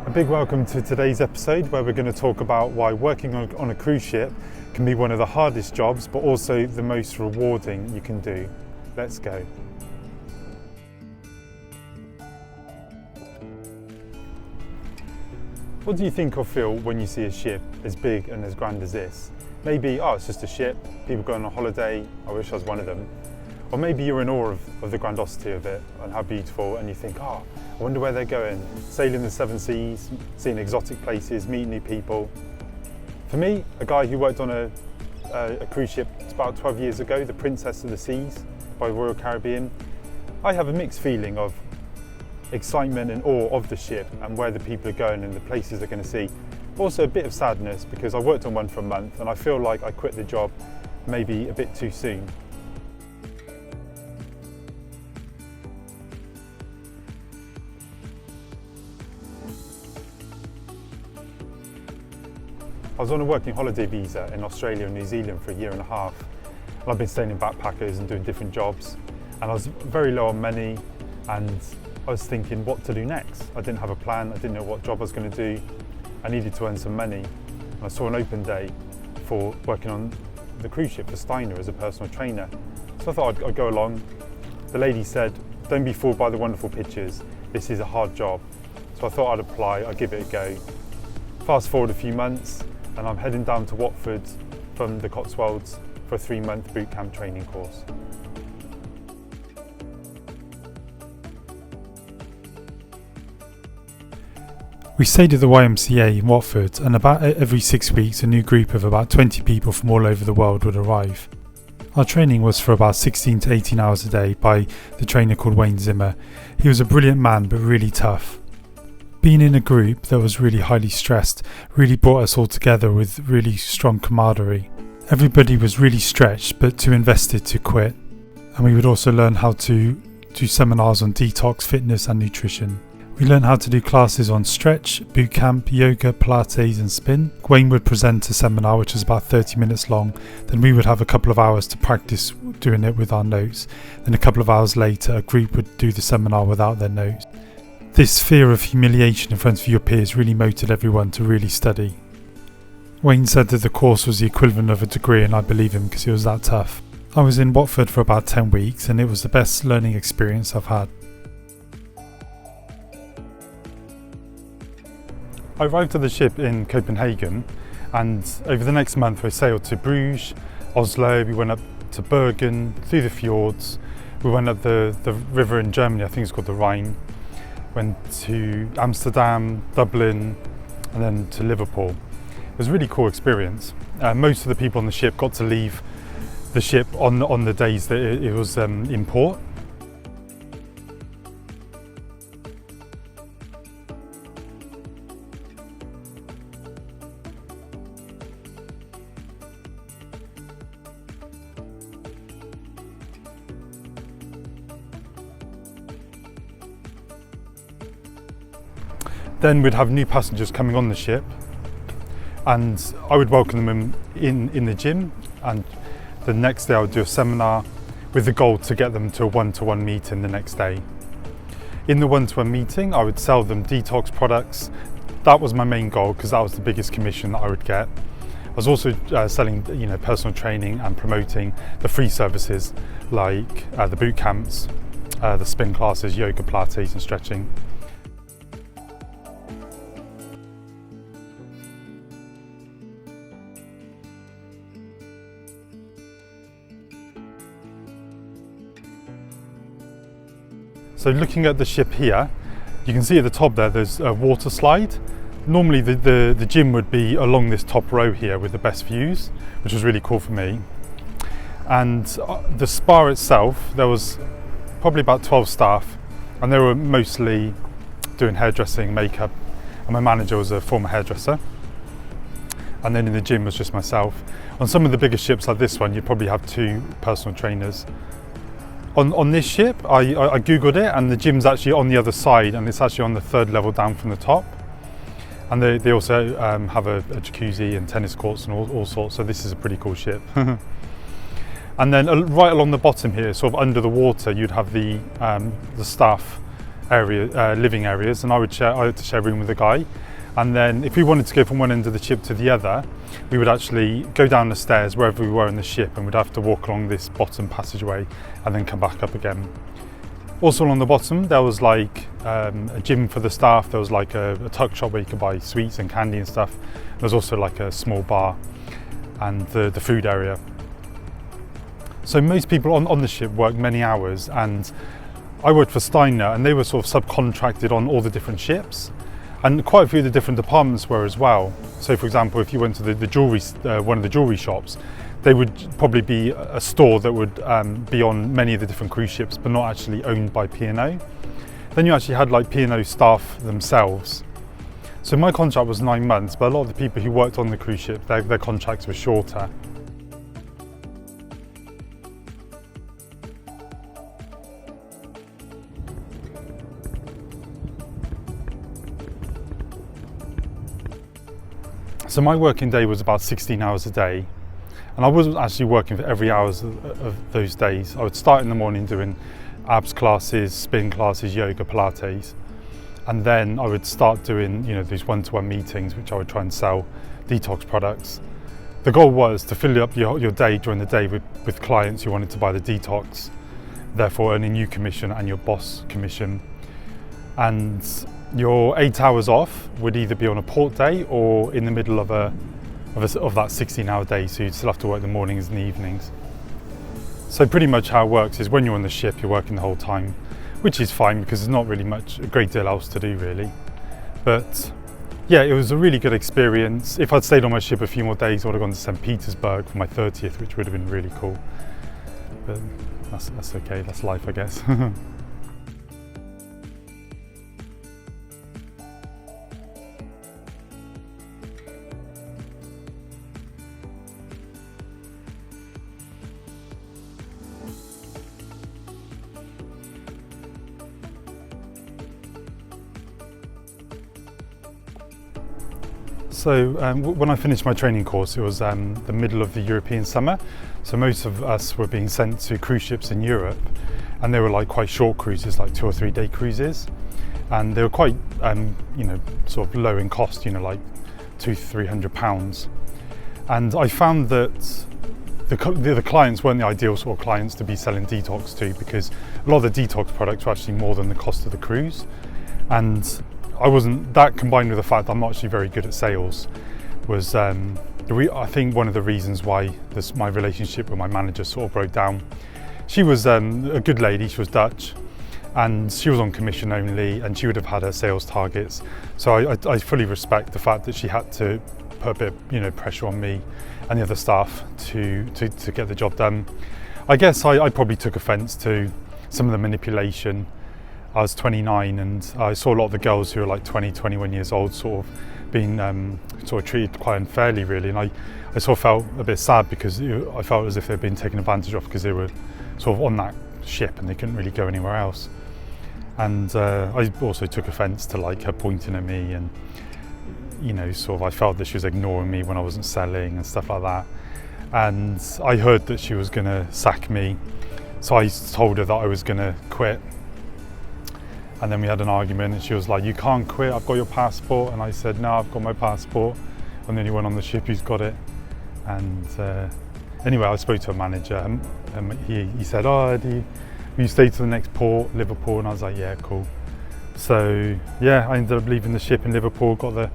A big welcome to today's episode where we're going to talk about why working on a cruise ship can be one of the hardest jobs but also the most rewarding you can do. Let's go. What do you think or feel when you see a ship as big and as grand as this? Maybe, oh, it's just a ship, people go on a holiday, I wish I was one of them. Or maybe you're in awe of the grandiosity of it and how beautiful, and you think, oh, I wonder where they're going, sailing the seven seas, seeing exotic places, meeting new people. For me, a guy who worked on a cruise ship about 12 years ago, the Princess of the Seas by Royal Caribbean, I have a mixed feeling of excitement and awe of the ship and where the people are going and the places they're going to see. Also a bit of sadness because I worked on one for a month and I feel like I quit the job maybe a bit too soon. I was on a working holiday visa in Australia and New Zealand for a year and a half. And I've been staying in backpackers and doing different jobs. And I was very low on money and I was thinking what to do next. I didn't have a plan, I didn't know what job I was going to do. I needed to earn some money. And I saw an open day for working on the cruise ship for Steiner as a personal trainer. So I thought I'd go along. The lady said, don't be fooled by the wonderful pictures. This is a hard job. So I thought I'd apply, I'd give it a go. Fast forward a few months, and I'm heading down to Watford from the Cotswolds for a 3-month boot camp training course. We stayed at the YMCA in Watford, and about every 6 weeks a new group of about 20 people from all over the world would arrive. Our training was for about 16 to 18 hours a day by the trainer called Wayne Zimmer. He was a brilliant man but really tough. Being in a group that was really highly stressed really brought us all together with really strong camaraderie. Everybody was really stretched but too invested to quit. And we would also learn how to do seminars on detox, fitness and nutrition. We learned how to do classes on stretch, boot camp, yoga, Pilates and spin. Wayne would present a seminar which was about 30 minutes long. Then we would have a couple of hours to practice doing it with our notes. Then a couple of hours later a group would do the seminar without their notes. This fear of humiliation in front of your peers really motivated everyone to really study. Wayne said that the course was the equivalent of a degree and I believe him because it was that tough. I was in Watford for about 10 weeks and it was the best learning experience I've had. I arrived at the ship in Copenhagen and over the next month we sailed to Bruges, Oslo, we went up to Bergen, through the fjords, we went up the river in Germany, I think it's called the Rhine. Went to Amsterdam, Dublin and then to Liverpool. It was a really cool experience. Most of the people on the ship got to leave the ship on the days that it was in port. Then we'd have new passengers coming on the ship and I would welcome them in the gym, and the next day I would do a seminar with the goal to get them to a one-to-one meeting the next day. In the one-to-one meeting I would sell them detox products. That was my main goal because that was the biggest commission that I would get. I was also selling personal training and promoting the free services like the boot camps, the spin classes, yoga, Pilates and stretching. So looking at the ship here, you can see at the top there's a water slide. Normally the gym would be along this top row here with the best views, which was really cool for me. And the spa itself, there was probably about 12 staff and they were mostly doing hairdressing, makeup, and my manager was a former hairdresser. And then in the gym was just myself. On some of the bigger ships like this one, you'd probably have 2 personal trainers. On this ship, I googled it and the gym's actually on the other side and it's actually on the 3rd level down from the top. And they also have a jacuzzi and tennis courts and all sorts, so this is a pretty cool ship. And then right along the bottom here, sort of under the water, you'd have the staff living areas, and I had to share a room with a guy. And then if we wanted to go from one end of the ship to the other, we would actually go down the stairs wherever we were in the ship, and we'd have to walk along this bottom passageway and then come back up again. Also along the bottom there was like a gym for the staff. There was like a tuck shop where you could buy sweets and candy and stuff. There was also like a small bar and the food area. So most people on the ship worked many hours, and I worked for Steiner, and they were sort of subcontracted on all the different ships, and quite a few of the different departments were as well. So for example, if you went to the jewelry, one of the jewelry shops, they would probably be a store that would be on many of the different cruise ships, but not actually owned by P&O. Then you actually had like P&O staff themselves. So my contract was 9 months, but a lot of the people who worked on the cruise ship, their contracts were shorter. So my working day was about 16 hours a day, and I wasn't actually working for every hour of those days. I would start in the morning doing abs classes, spin classes, yoga, Pilates, and then I would start doing these one-to-one meetings, which I would try and sell detox products. The goal was to fill up your day during the day with clients who wanted to buy the detox, therefore earning you commission and your boss commission. And your 8 hours off would either be on a port day or in the middle of that 16-hour day, so you'd still have to work the mornings and the evenings. So pretty much how it works is when you're on the ship, you're working the whole time, which is fine because there's not really a great deal else to do really. But yeah, it was a really good experience. If I'd stayed on my ship a few more days, I would have gone to St. Petersburg for my 30th, which would have been really cool. But that's okay, that's life, I guess. So when I finished my training course, it was the middle of the European summer. So most of us were being sent to cruise ships in Europe, and they were like quite short cruises, like 2 or 3 day cruises. And they were quite, sort of low in cost, like £200-300. And I found that the clients weren't the ideal sort of clients to be selling detox to, because a lot of the detox products were actually more than the cost of the cruise. And I wasn't, that combined with the fact that I'm not actually very good at sales, was I think one of the reasons why my relationship with my manager sort of broke down. She was a good lady, she was Dutch, and she was on commission only, and she would have had her sales targets. So I fully respect the fact that she had to put a bit pressure on me and the other staff to get the job done. I guess I probably took offence to some of the manipulation. I was 29, and I saw a lot of the girls who were like 20, 21 years old sort of being sort of treated quite unfairly really, and I sort of felt a bit sad because I felt as if they'd been taken advantage of because they were sort of on that ship and they couldn't really go anywhere else. And I also took offence to like her pointing at me, and sort of I felt that she was ignoring me when I wasn't selling and stuff like that. And I heard that she was going to sack me, so I told her that I was going to quit. And then we had an argument, and she was like, "You can't quit, I've got your passport." And I said, "No, I've got my passport. I'm the only one on the ship who's got it." And anyway, I spoke to a manager, and he said, "Oh, will you stay to the next port, Liverpool?" And I was like, "Yeah, cool." So yeah, I ended up leaving the ship in Liverpool, got the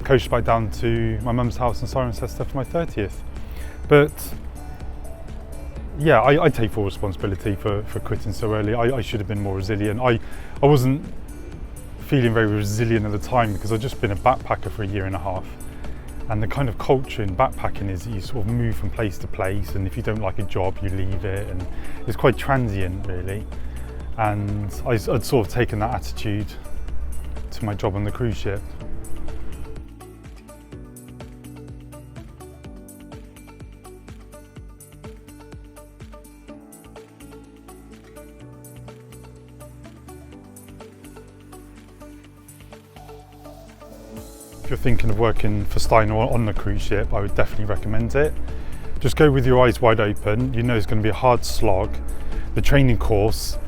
coach back down to my mum's house in Cirencester for my 30th. But yeah, I take full responsibility for quitting so early. I should have been more resilient. I wasn't feeling very resilient at the time because I'd just been a backpacker for 1.5 years. And the kind of culture in backpacking is that you sort of move from place to place, and if you don't like a job, you leave it, and it's quite transient really. And I'd sort of taken that attitude to my job on the cruise ship. If you're thinking of working for Steiner on the cruise ship, I would definitely recommend it. Just go with your eyes wide open. It's going to be a hard slog. The training course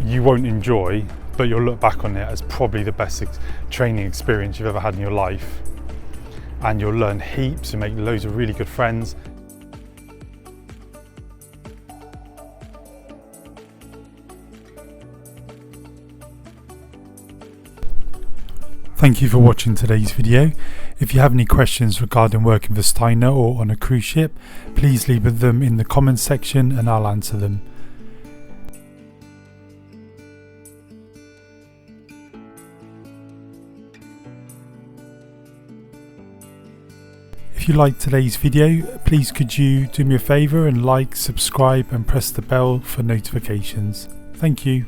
you won't enjoy, but you'll look back on it as probably the best training experience you've ever had in your life. And you'll learn heaps and make loads of really good friends. Thank you for watching today's video. If you have any questions regarding working for Steiner or on a cruise ship, please leave them in the comments section and I'll answer them. If you liked today's video, please could you do me a favour and like, subscribe and press the bell for notifications. Thank you.